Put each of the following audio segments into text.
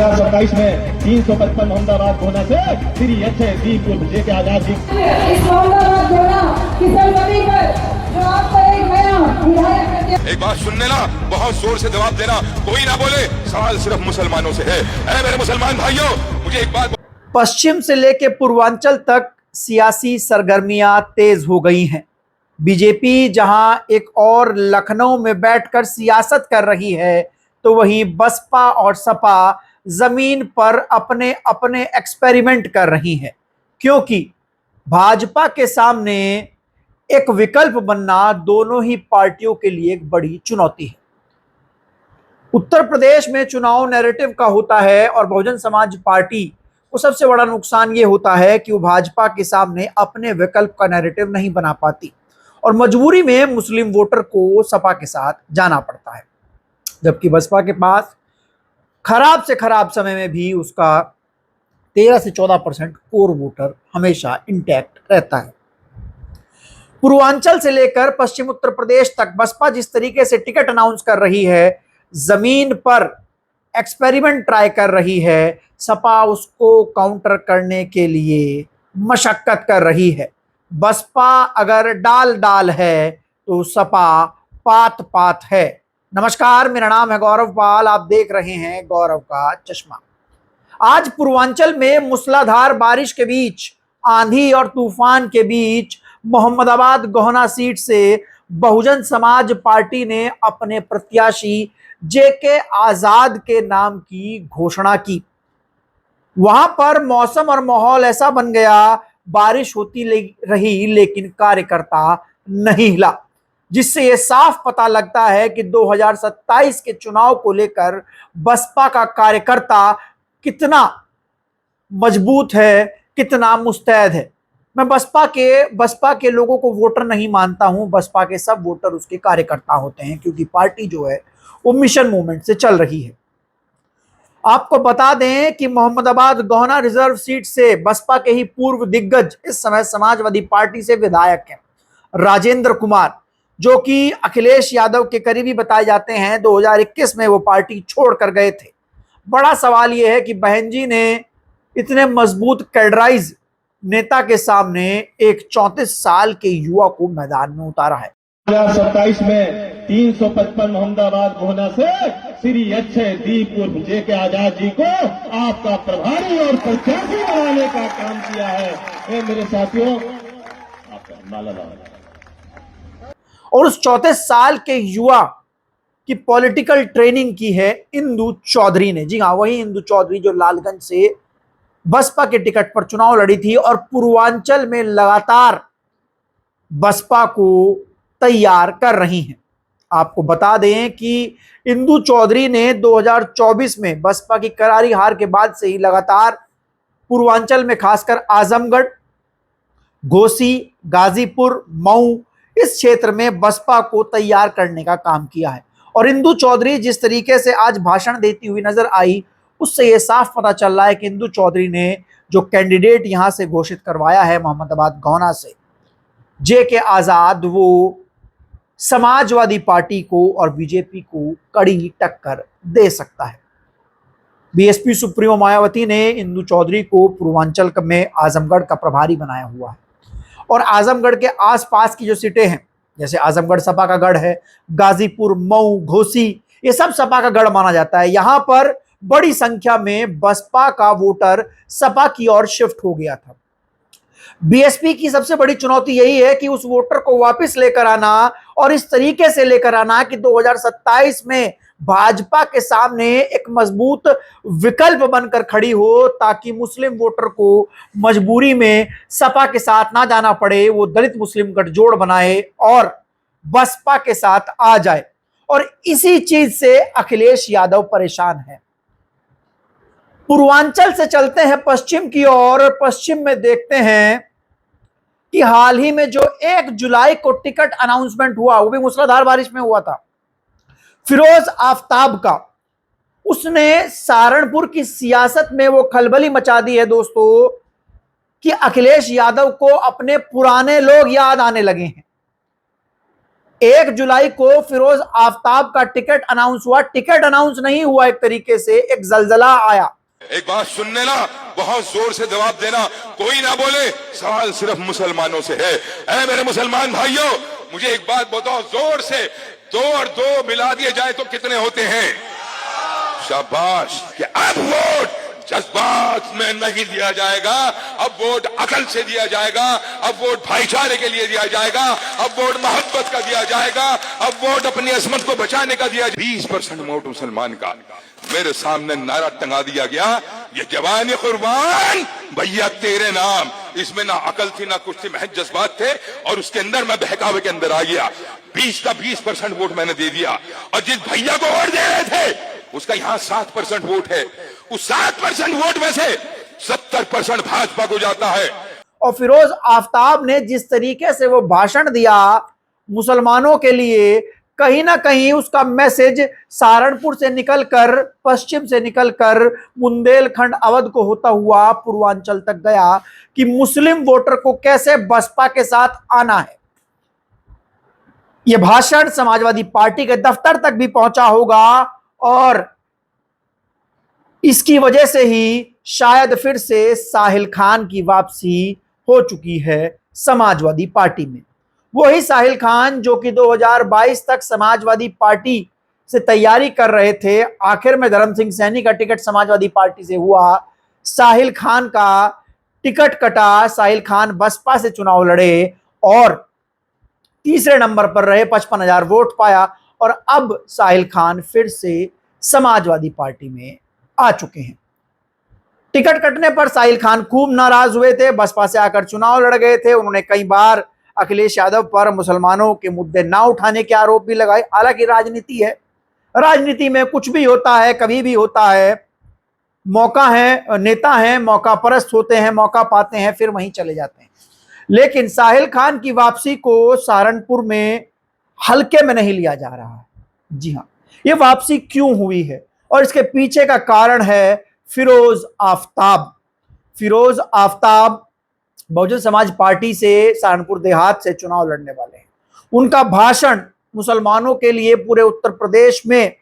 2027 में 355 Mohammadabad gonna say Shri अच्छे दीप उर्फ जे के आजाद जी इस मोहम्मदाबाद गोना की सरजमी पर जो आपका एक नया विधायक एक बात सुन लेना, बहुत जोर से जवाब देना, कोई ना बोले, सवाल सिर्फ मुसलमानों से है। अरे मेरे मुसलमान भाइयों, मुझे एक बात, पश्चिम से लेकर पूर्वांचल तक सियासी सरगर्मियां तेज हो गई हैं। बीजेपी जहां एक और लखनऊ में बैठकर सियासत कर रही है, तो वहीं बसपा और सपा जमीन पर अपने अपने एक्सपेरिमेंट कर रही हैं, क्योंकि भाजपा के सामने एक विकल्प बनना दोनों ही पार्टियों के लिए एक बड़ी चुनौती है। उत्तर प्रदेश में चुनाव नैरेटिव का होता है और बहुजन समाज पार्टी को सबसे बड़ा नुकसान ये होता है कि वो भाजपा के सामने अपने विकल्प का नैरेटिव नहीं बना पाती और मजबूरी में मुस्लिम वोटर को सपा के साथ जाना पड़ता है, जबकि बसपा के पास खराब से खराब समय में भी उसका 13 से 14% कोर वोटर हमेशा इंटैक्ट रहता है। पूर्वांचल से लेकर पश्चिम उत्तर प्रदेश तक बसपा जिस तरीके से टिकट अनाउंस कर रही है, जमीन पर एक्सपेरिमेंट ट्राई कर रही है, सपा उसको काउंटर करने के लिए मशक्कत कर रही है। बसपा अगर डाल डाल है तो सपा पात पात है। नमस्कार, मेरा नाम है गौरव पाल, आप देख रहे हैं गौरव का चश्मा। आज पूर्वांचल में मूसलाधार बारिश के बीच, आंधी और तूफान के बीच मोहम्मदाबाद गोहना सीट से बहुजन समाज पार्टी ने अपने प्रत्याशी जेके आजाद के नाम की घोषणा की। वहां पर मौसम और माहौल ऐसा बन गया, बारिश होती रही लेकिन कार्यकर्ता नहीं हिला, जिससे यह साफ पता लगता है कि 2027 के चुनाव को लेकर बसपा का कार्यकर्ता कितना मजबूत है, कितना मुस्तैद है। मैं बसपा के लोगों को वोटर नहीं मानता हूं, बसपा के सब वोटर उसके कार्यकर्ता होते हैं, क्योंकि पार्टी जो है वो मिशन मूवमेंट से चल रही है। आपको बता दें कि मोहम्मदाबाद गोहना रिजर्व सीट से बसपा के ही पूर्व दिग्गज, इस समय समाजवादी पार्टी से विधायक हैं, राजेंद्र कुमार, जो कि अखिलेश यादव के करीबी बताए जाते हैं। 2021 में वो पार्टी छोड़कर गए थे। बड़ा सवाल यह है कि बहन जी ने इतने मजबूत कैडराइज नेता के सामने एक 34 साल के युवा को मैदान में उतारा है। 2027 में 355 मोहम्मदाबाद गोना से श्री अच्छे दीप उर्फ जे के आजाद जी को आपका प्रभारी और प्रत्याशी बनाने का काम किया है। मेरे साथियों, आपका माला और उस 34 साल के युवा की पॉलिटिकल ट्रेनिंग की है इंदु चौधरी ने। जी हाँ, वही इंदु चौधरी जो लालगंज से बसपा के टिकट पर चुनाव लड़ी थी और पूर्वांचल में लगातार बसपा को तैयार कर रही हैं। आपको बता दें कि इंदु चौधरी ने 2024 में बसपा की करारी हार के बाद से ही लगातार पूर्वांचल में खासकर आजमगढ़, घोसी, गाजीपुर, मऊ, इस क्षेत्र में बसपा को तैयार करने का काम किया है। और इंदु चौधरी जिस तरीके से आज भाषण देती हुई नजर आई, उससे यह साफ पता चल रहा है कि इंदु चौधरी ने जो कैंडिडेट यहां से घोषित करवाया है मोहम्मदाबाद गोहना से, जेके आजाद, वो समाजवादी पार्टी को और बीजेपी को कड़ी टक्कर दे सकता है। बीएसपी सुप्रीमो मायावती ने इंदु चौधरी को पूर्वांचल में आजमगढ़ का प्रभारी बनाया हुआ है और आजमगढ़ के आसपास की जो सीटें हैं, जैसे आजमगढ़ सपा का गढ़ है, गाजीपुर, मऊ, घोसी, ये सब सपा का गढ़ माना जाता है। यहां पर बड़ी संख्या में बसपा का वोटर सपा की ओर शिफ्ट हो गया था। बीएसपी की सबसे बड़ी चुनौती यही है कि उस वोटर को वापस लेकर आना और इस तरीके से लेकर आना कि 2027 में भाजपा के सामने एक मजबूत विकल्प बनकर खड़ी हो, ताकि मुस्लिम वोटर को मजबूरी में सपा के साथ ना जाना पड़े, वो दलित मुस्लिम गठजोड़ बनाए और बसपा के साथ आ जाए। और इसी चीज से अखिलेश यादव परेशान है। पूर्वांचल से चलते हैं पश्चिम की ओर। पश्चिम में देखते हैं कि हाल ही में जो 1 जुलाई को टिकट अनाउंसमेंट हुआ, वो भी मूसलाधार बारिश में हुआ था, फिरोज आफ्ताब का, उसने सहारनपुर की सियासत में वो खलबली मचा दी है दोस्तों कि अखिलेश यादव को अपने पुराने लोग याद आने लगे हैं। 1 जुलाई को फिरोज आफ्ताब का टिकट अनाउंस हुआ। टिकट अनाउंस नहीं हुआ, एक तरीके से एक जलजला आया। एक बात सुन लेना, बहुत जोर से जवाब देना, कोई ना बोले सवाल सिर्फ मुसलमानों से है। ऐ मेरे मुसलमान भाइयों, मुझे एक बात बताओ जोर से, 2 और 2 मिला दिए जाए तो कितने होते हैं? शाबाश। कि अब वोट जज्बात में नहीं दिया जाएगा, अब वोट अकल से दिया जाएगा, अब वोट भाईचारे के लिए दिया जाएगा, अब वोट मोहब्बत का दिया जाएगा, अब वोट अपनी असमत को बचाने का दिया जाएगा। 20% वोट मुसलमान का मेरे सामने नारा टंगा दिया गया, ये जवान कुर्बान भैया तेरे नाम। इसमें ना अकल थी ना कुछ थी, महज जज्बात थे, और उसके अंदर मैं बहकावे के अंदर आ गया। 20 का 20% वोट मैंने दे दिया, और जिस भैया को वोट दे रहे थे उसका यहां 7% वोट है। उस 7% वोट में से 70% भाजपा को जाता है। और फिरोज आफ्ताब ने जिस तरीके से वो भाषण दिया मुसलमानों के लिए, कहीं ना कहीं उसका मैसेज सहारनपुर से निकलकर, पश्चिम से निकलकर बुंदेलखंड अवध को होता हुआ पूर्वांचल तक गया कि मुस्लिम वोटर को कैसे बसपा के साथ आना है। यह भाषण समाजवादी पार्टी के दफ्तर तक भी पहुंचा होगा, और इसकी वजह से ही शायद फिर से साहिल खान की वापसी हो चुकी है समाजवादी पार्टी में। वही साहिल खान जो कि 2022 तक समाजवादी पार्टी से तैयारी कर रहे थे, आखिर में धर्म सिंह सैनी का टिकट समाजवादी पार्टी से हुआ, साहिल खान का टिकट कटा, साहिल खान बसपा से चुनाव लड़े और तीसरे नंबर पर रहे, 55,000 वोट पाया, और अब साहिल खान फिर से समाजवादी पार्टी में आ चुके हैं। टिकट कटने पर साहिल खान खूब नाराज हुए थे, बसपा से आकर चुनाव लड़ गए थे। उन्होंने कई बार अखिलेश यादव पर मुसलमानों के मुद्दे ना उठाने के आरोप भी लगाए। हालांकि राजनीति है, राजनीति में कुछ भी होता है, कभी भी होता है। मौका है, नेता हैं, मौका परस्त होते हैं, मौका पाते हैं फिर वहीं चले जाते हैं। लेकिन साहिल खान की वापसी को सहारनपुर में हल्के में नहीं लिया जा रहा है। जी हाँ, ये वापसी क्यों हुई है और इसके पीछे का कारण है फिरोज आफ्ताब। फिरोज आफ्ताब बहुजन समाज पार्टी से सहारनपुर देहात से चुनाव लड़ने वाले हैं। उनका भाषण मुसलमानों के लिए पूरे उत्तर प्रदेश में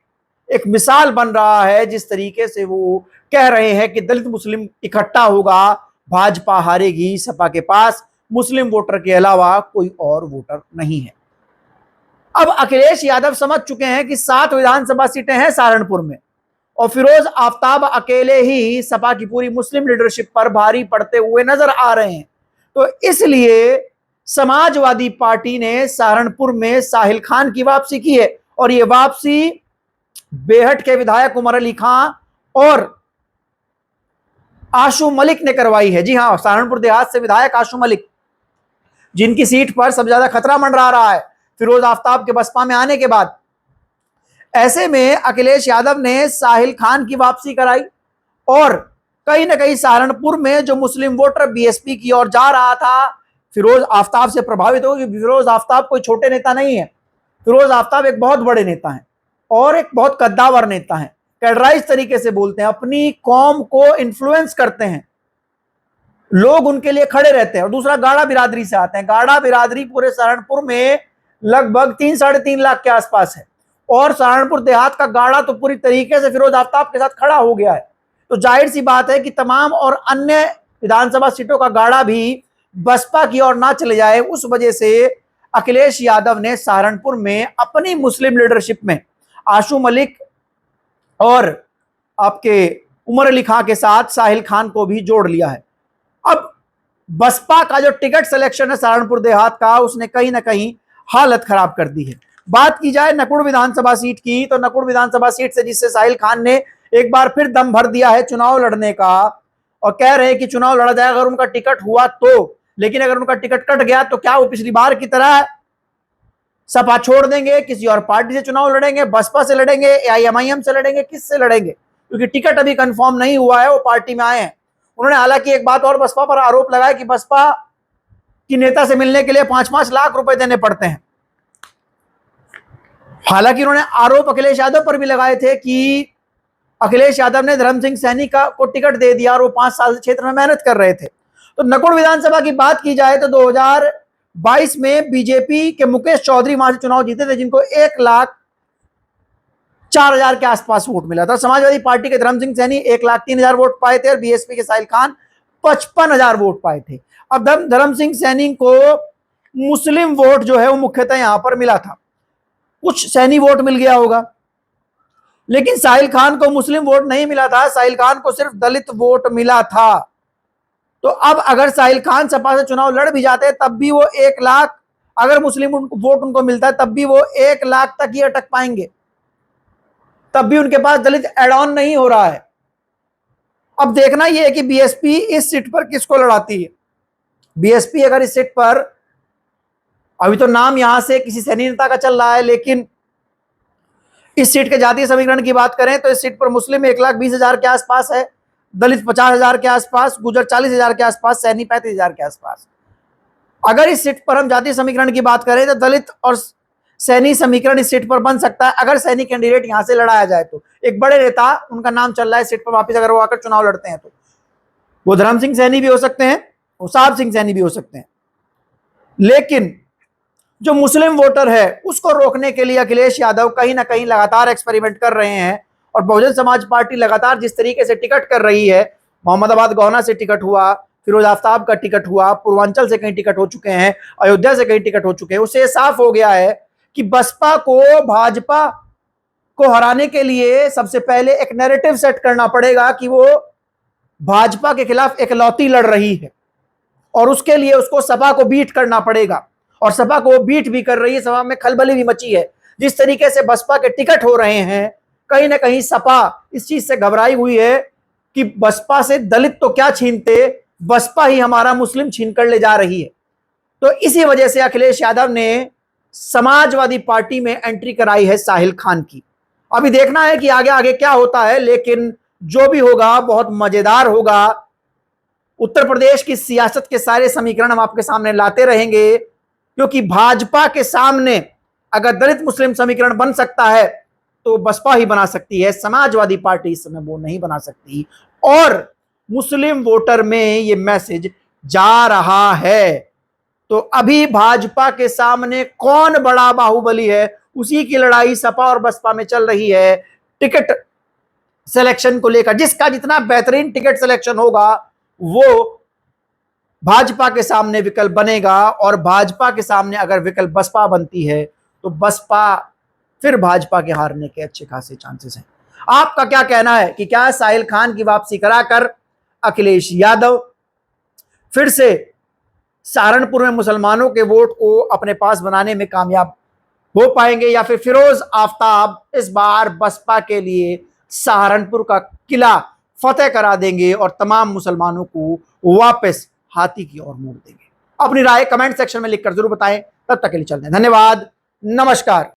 एक मिसाल बन रहा है। जिस तरीके से वो कह रहे हैं कि दलित मुस्लिम इकट्ठा होगा, भाजपा हारेगी, सपा के पास मुस्लिम वोटर के अलावा कोई और वोटर नहीं है। अब अखिलेश यादव समझ चुके हैं कि 7 विधानसभा सीटें हैं सहारनपुर में, और फिरोज आफ्ताब अकेले ही सपा की पूरी मुस्लिम लीडरशिप पर भारी पड़ते हुए नजर आ रहे हैं। तो इसलिए समाजवादी पार्टी ने सहारनपुर में साहिल खान की वापसी की है, और यह वापसी बेहट के विधायक उमर अली खां और आशू मलिक ने करवाई है। जी हां, सहारनपुर देहात से विधायक आशू मलिक, जिनकी सीट पर सबसे ज्यादा खतरा मंडरा रहा है फिरोज आफ्ताब के बसपा में आने के बाद। ऐसे में अखिलेश यादव ने साहिल खान की वापसी कराई, और कहीं ना कहीं सहारनपुर में जो मुस्लिम वोटर बीएसपी की ओर जा रहा था फिरोज आफ्ताब से प्रभावित हो, क्योंकि फिरोज आफ्ताब कोई छोटे नेता नहीं है। फिरोज आफ्ताब एक बहुत बड़े नेता हैं और एक बहुत कद्दावर नेता हैं। कैडराइज तरीके से बोलते हैं, अपनी कौम को इन्फ्लुएंस करते हैं, लोग उनके लिए खड़े रहते हैं। और दूसरा, गाड़ा बिरादरी से आते हैं। गाड़ा बिरादरी पूरे सहारनपुर में लगभग 3-3.5 लाख के आसपास है, और सहारनपुर देहात का गाड़ा तो पूरी तरीके से फिरोज आफ्ताब के साथ खड़ा हो गया है। तो जाहिर सी बात है कि तमाम और अन्य विधानसभा सीटों का गाड़ा भी बसपा की ओर ना चले जाए। उस वजह से अखिलेश यादव ने सहारनपुर में अपनी मुस्लिम लीडरशिप में आशू मलिक और आपके उमर अली खां के साथ साहिल खान को भी जोड़ लिया है। अब बसपा का जो टिकट सिलेक्शन है सहारनपुर देहात का, उसने कहीं ना कहीं हालत खराब कर दी है। बात की जाए नकुड़ विधानसभा सीट की, तो नकुड़ विधानसभा सीट से जिससे साहिल खान ने एक बार फिर दम भर दिया है चुनाव लड़ने का, और कह रहे हैं कि चुनाव लड़ा जाएगा अगर उनका टिकट हुआ तो। लेकिन अगर उनका टिकट कट गया तो क्या वो पिछली बार की तरह सपा छोड़ देंगे, किसी और पार्टी से चुनाव लड़ेंगे, बसपा से लड़ेंगे, एआईएमआईएम से लड़ेंगे, किससे लड़ेंगे? क्योंकि टिकट अभी कंफर्म नहीं हुआ है, वो पार्टी में आए हैं। उन्होंने हालांकि एक बात और बसपा पर आरोप लगाया कि बसपा की नेता से मिलने के लिए 5-5 लाख रुपए देने पड़ते हैं। हालांकि उन्होंने आरोप अखिलेश यादव पर भी लगाए थे कि अखिलेश यादव ने धर्म सिंह सैनी को टिकट दे दिया और वो 5 साल से क्षेत्र में मेहनत कर रहे थे। तो नकुड़ विधानसभा की बात की जाए तो 22 में बीजेपी के मुकेश चौधरी वहां से चुनाव जीते थे, जिनको 1,04,000 के आसपास वोट मिला था। समाजवादी पार्टी के धर्म सिंह सैनी 1,03,000 वोट पाए थे और बीएसपी के साहिल खान 55,000 वोट पाए थे। अब धर्म सिंह सैनी को मुस्लिम वोट जो है वो मुख्यतः यहां पर मिला था, कुछ सैनी वोट मिल गया होगा, लेकिन साहिल खान को मुस्लिम वोट नहीं मिला था, साहिल खान को सिर्फ दलित वोट मिला था। तो अब अगर साहिल खान सपा से चुनाव लड़ भी जाते तब भी वो 1 लाख, अगर मुस्लिम वोट उनको मिलता है तब भी वो 1 लाख तक ही अटक पाएंगे, तब भी उनके पास दलित एड ऑन नहीं हो रहा है। अब देखना यह है कि बीएसपी इस सीट पर किसको लड़ाती है। बीएसपी अगर इस सीट पर, अभी तो नाम यहां से किसी सैनी नेता का चल रहा है, लेकिन इस सीट के जातीय समीकरण की बात करें तो इस सीट पर मुस्लिम 1,20,000 के आसपास है, दलित 50,000 के आसपास, गुजर 40,000 के आसपास, सैनी 35,000 के आसपास। अगर इस सीट पर हम जातीय समीकरण की बात करें तो दलित और सैनी समीकरण इस सीट पर बन सकता है अगर सैनी कैंडिडेट यहां से लड़ाया जाए तो। एक बड़े नेता, उनका नाम चल रहा है इस सीट पर वापस, अगर वो आकर चुनाव लड़ते हैं तो वो धर्म सिंह सैनी भी हो सकते हैं, वो साहब सिंह सैनी भी हो सकते हैं। लेकिन जो मुस्लिम वोटर है उसको रोकने के लिए अखिलेश यादव कहीं ना कहीं लगातार एक्सपेरिमेंट कर रहे हैं, और बहुजन समाज पार्टी लगातार जिस तरीके से टिकट कर रही है, मोहम्मदाबाद गौना से टिकट हुआ, फिरोज आफ्ताब का टिकट हुआ, पूर्वांचल से कई टिकट हो चुके हैं, अयोध्या से कई टिकट हो चुके हैं, उससे साफ हो गया है कि बसपा को भाजपा को हराने के लिए सबसे पहले एक नैरेटिव सेट करना पड़ेगा कि वो भाजपा के खिलाफ इकलौती लड़ रही है, और उसके लिए उसको सपा को बीट करना पड़ेगा, और सपा को बीट भी कर रही है। सपा में खलबली भी मची है, जिस तरीके से बसपा के टिकट हो रहे हैं, कहीं ना कहीं सपा इस चीज से घबराई हुई है कि बसपा से दलित तो क्या छीनते, बसपा ही हमारा मुस्लिम छीन कर ले जा रही है। तो इसी वजह से अखिलेश यादव ने समाजवादी पार्टी में एंट्री कराई है साहिल खान की। अभी देखना है कि आगे आगे क्या होता है, लेकिन जो भी होगा बहुत मजेदार होगा। उत्तर प्रदेश की सियासत के सारे समीकरण हम आपके सामने लाते रहेंगे, क्योंकि भाजपा के सामने अगर दलित मुस्लिम समीकरण बन सकता है तो बसपा ही बना सकती है, समाजवादी पार्टी इस समय वो नहीं बना सकती। और मुस्लिम वोटर में ये मैसेज जा रहा है। तो अभी भाजपा के सामने कौन बड़ा बाहुबली है, उसी की लड़ाई सपा और बसपा में चल रही है टिकट सिलेक्शन को लेकर। जिसका जितना बेहतरीन टिकट सिलेक्शन होगा वो भाजपा के सामने विकल्प बनेगा, और भाजपा के सामने अगर विकल्प बसपा बनती है तो बसपा फिर भाजपा के हारने के अच्छे खासे चांसेस हैं। आपका क्या कहना है कि क्या साहिल खान की वापसी कराकर अखिलेश यादव फिर से सहारनपुर में मुसलमानों के वोट को अपने पास बनाने में कामयाब हो पाएंगे, या फिर फिरोज आफ्ताब इस बार बसपा के लिए सहारनपुर का किला फतेह करा देंगे और तमाम मुसलमानों को वापस हाथी की ओर मोड़ देंगे? अपनी राय कमेंट सेक्शन में लिखकर जरूर बताएं। तब तक के लिए चलते हैं, धन्यवाद, नमस्कार।